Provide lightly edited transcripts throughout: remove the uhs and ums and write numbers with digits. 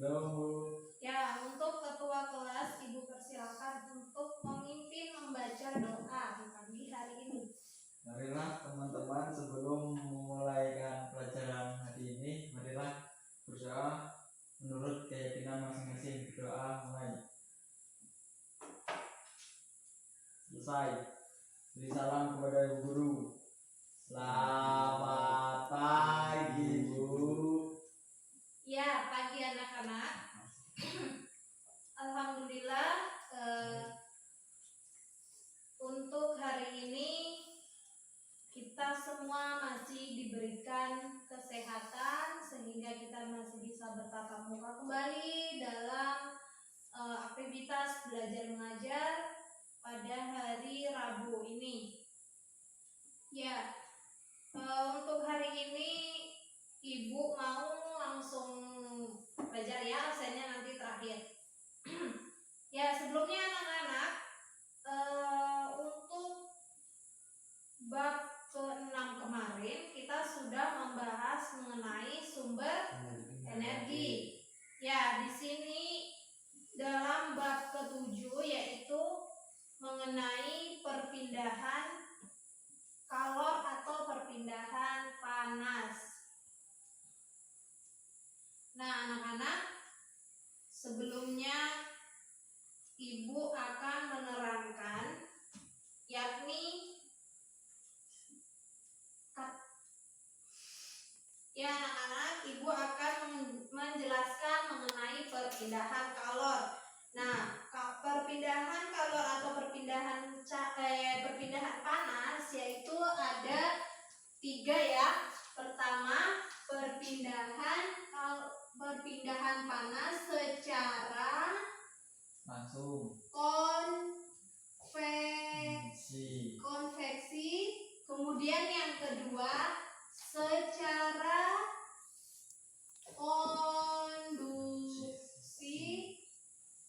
Ya, untuk ketua kelas Ibu persilakan untuk memimpin membaca doa di pagi hari ini. Marilah teman-teman, sebelum memulaikan pelajaran hari ini, marilah berdoa menurut keyakinan masing-masing. Berdoa mulai. Selesai. Beri salam kepada ibu guru. Selamat pagi, Bu. Ya, pagi anak-anak. Alhamdulillah, untuk hari ini kita semua masih diberikan kesehatan sehingga kita masih bisa bertatap muka kembali dalam aktivitas belajar mengajar pada hari Rabu ini. Ya, untuk hari ini Ibu mau langsung belajar ya, absennya nanti terakhir. Ya, sebelumnya anak-anak, untuk bab ke-6 kemarin kita sudah membahas mengenai sumber energi. Ya, di sini dalam bab ke-7 yaitu mengenai perpindahan kalor atau perpindahan panas. Nah, anak-anak, sebelumnya Ibu akan menerangkan yakni ya anak-anak, Ibu akan menjelaskan mengenai perpindahan kalor. Nah, perpindahan kalor atau perpindahan panas yaitu ada 3 ya. Pertama, perpindahan panas secara Langsung. Konveksi. Kemudian yang kedua secara konduksi.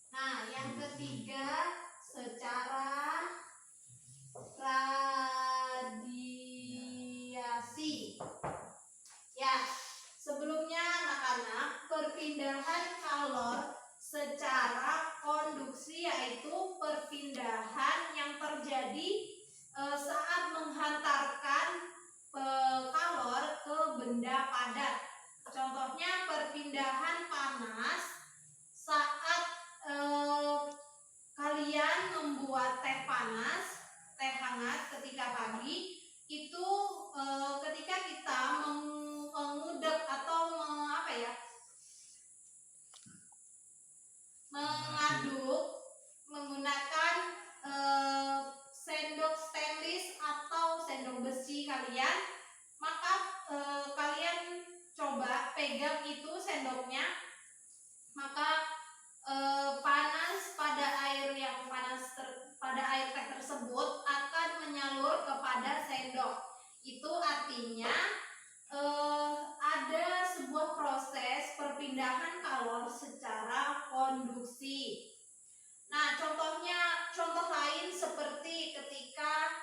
Nah, yang ketiga secara radiasi. Ya, sebelumnya anak-anak, perpindahan kalor secara konduksi yaitu perpindahan yang terjadi saat menghantarkan kalor ke benda padat. Contohnya perpindahan panas saat kalian membuat teh panas, teh hangat ketika pagi, itu ketika kita mengudek atau mengaduk menggunakan sendok stainless atau sendok besi kalian, maka kalian coba pegang itu sendoknya, maka panas pada air teh tersebut akan menyalur kepada sendok. Itu artinya ada sebuah proses perpindahan kalor secara konduksi. Nah, contoh lain seperti ketika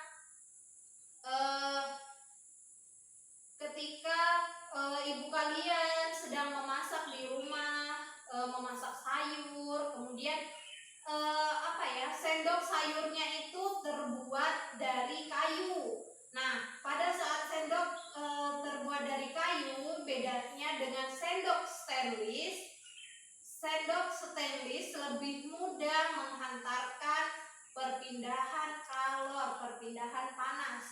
ibu kalian sedang memasak di rumah, memasak sayur, kemudian sendok sayurnya itu terbuat dari kayu. Nah, pada saat sendok terbuat dari kayu, bedanya dengan sendok stainless lebih mudah menghantarkan perpindahan kalor, perpindahan panas.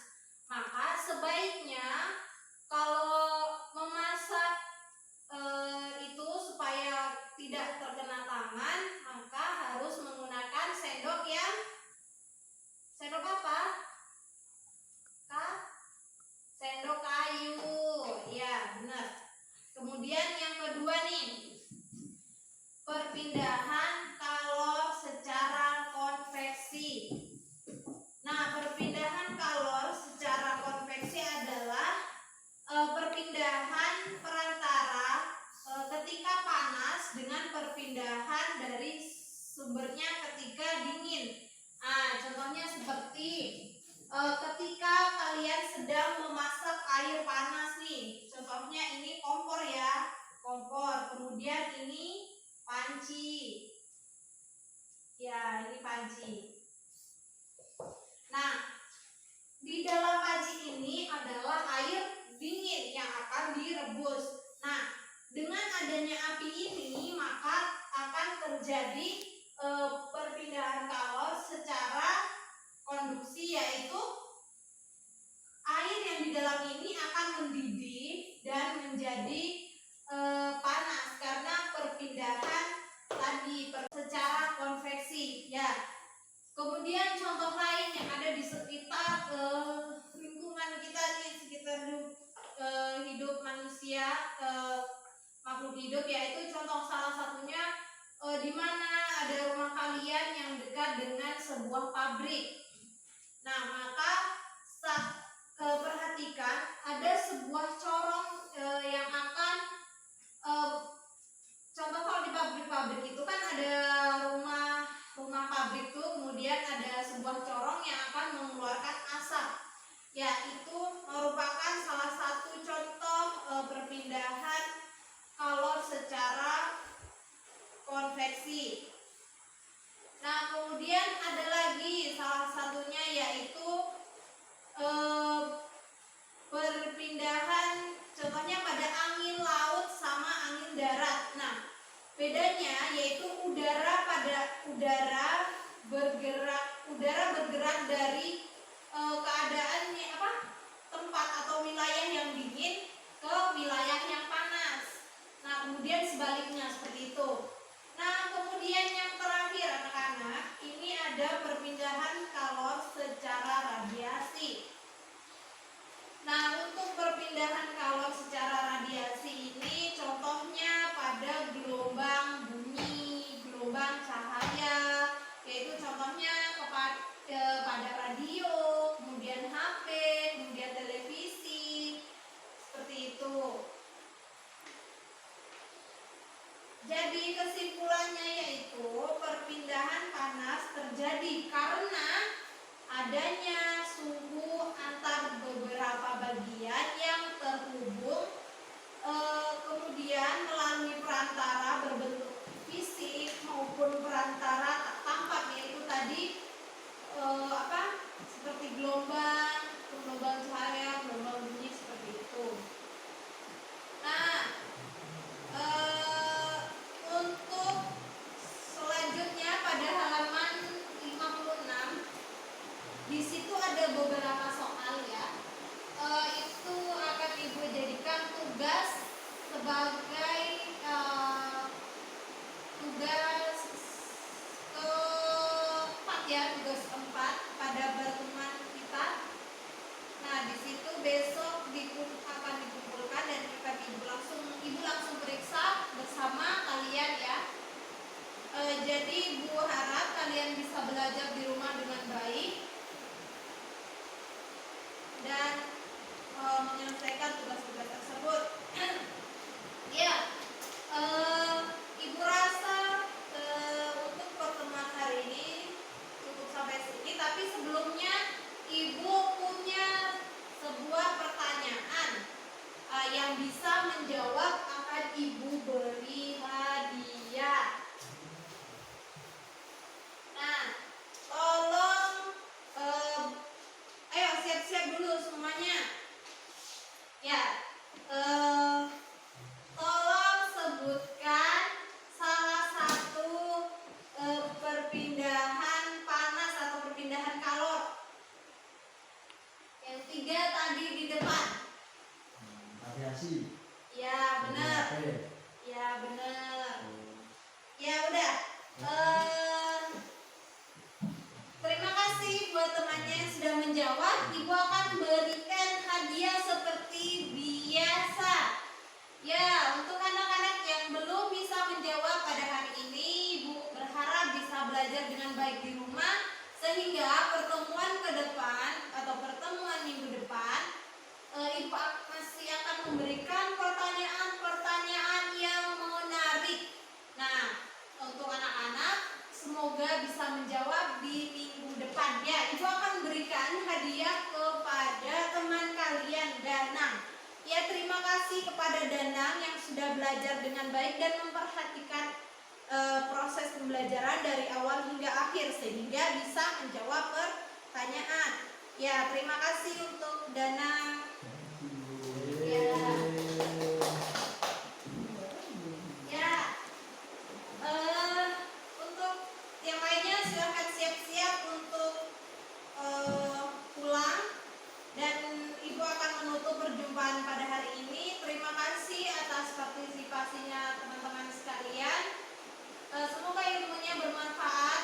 Maka sebaiknya kalau memasak itu supaya tidak terkena tangan, maka harus menggunakan sendok apa? Sendok kayu. Ya, benar. Kemudian yang kedua nih, perpindahan kalor secara konveksi. Nah, perpindahan kalor secara konveksi adalah perpindahan perantara ketika panas dengan perpindahan dari sumbernya ketika dingin. Nah, contohnya seperti ketika kalian sedang memasak air panas nih. Contohnya ini kompor ya, kompor. Kemudian ini panci. Ya, ini panci. Nah, di dalam panci ini adalah air dingin yang akan direbus. Nah, dengan adanya api ini maka akan terjadi perpindahan kalor secara konduksi, yaitu air yang di dalam ini akan mendidih dan menjadi panas karena perpindahan tadi secara konveksi. Ya. Kemudian contoh lain yang ada di sekitar lingkungan kita nih, sekitar hidup manusia, makhluk hidup, yaitu contoh salah satunya di mana ada rumah kalian yang dekat dengan sebuah pabrik. Nah, maka perhatikan ada sebuah corong yang akan contoh kalau di pabrik-pabrik itu kan ada rumah pabrik tuh, kemudian ada sebuah corong yang akan mengeluarkan asap. Ya, itu merupakan salah satu contoh perpindahan kalor secara konveksi. Nah, kemudian ada lagi salah satunya yaitu perpindahan contohnya pada angin laut sama angin darat. Nah, bedanya yaitu udara bergerak dari keadaannya tempat atau wilayah yang dingin ke wilayah yang panas. Nah, kemudian sebaliknya seperti itu. Nah, kemudian yang terakhir anak-anak, ini ada perpindahan kalor secara radiasi. Nah, untuk perpindahan kalor secara radiasi ini contohnya pada gelombang bunyi, gelombang cahaya, yaitu contohnya pada radio, kemudian HP, kemudian televisi, seperti itu. Jadi kesimpulannya yaitu perpindahan panas terjadi karena adanya suhu antar beberapa bagian yang terhubung, kemudian melalui perantara berbentuk fisik maupun perantara tak tampak, yaitu tadi seperti gelombang cahaya, gelombang bunyi, seperti itu. Nah, untuk selanjutnya pada halaman 56 di situ ada beberapa soal ya. Itu akan Ibu jadikan tugas sebagai tugas keempat ya, tugas 4 pada pertemuan kita. Nah, di situ besok akan dikumpulkan dan akan Ibu langsung periksa bersama kalian ya. Jadi Ibu harap kalian bisa belajar di rumah dengan baik dan menyelesaikan tugas-tugas tersebut. Ya, Ibu rasa untuk pertemuan hari ini cukup sampai sini. Tapi sebelumnya Ibu punya sebuah pertanyaan yang bisa menjawab akan Ibu beri hadiah. Nah, tolong ayo siap-siap dulu semuanya. Ya, tolong sebutkan salah satu perpindahan panas atau perpindahan kalor. Yang 3 tadi di depan. Radiasi. Ya, benar. Ya, benar. Ya, udah. Terima kasih buat temannya yang sudah menjawab. Ibu akan berikan hadiah seperti biasa. Ya, untuk anak-anak yang belum bisa menjawab pada hari ini, Ibu berharap bisa belajar dengan baik di rumah, sehingga pertemuan ke depan atau pertemuan minggu depan, Ibu masih akan memberikan pertanyaan-pertanyaan yang menarik. Nah, untuk anak-anak semoga bisa menjawab di minggu depan ya. Ibu akan berikan hadiah kepada teman kalian, Danang. Ya, terima kasih kepada Danang yang sudah belajar dengan baik dan memperhatikan proses pembelajaran dari awal hingga akhir sehingga bisa menjawab pertanyaan. Ya, terima kasih untuk Dana. Ya. Ya. Untuk yang lainnya silahkan siap-siap untuk pulang dan Ibu akan menutup perjumpaan pada hari ini. Terima kasih atas partisipasinya teman-teman sekalian. Semoga ilmunya bermanfaat.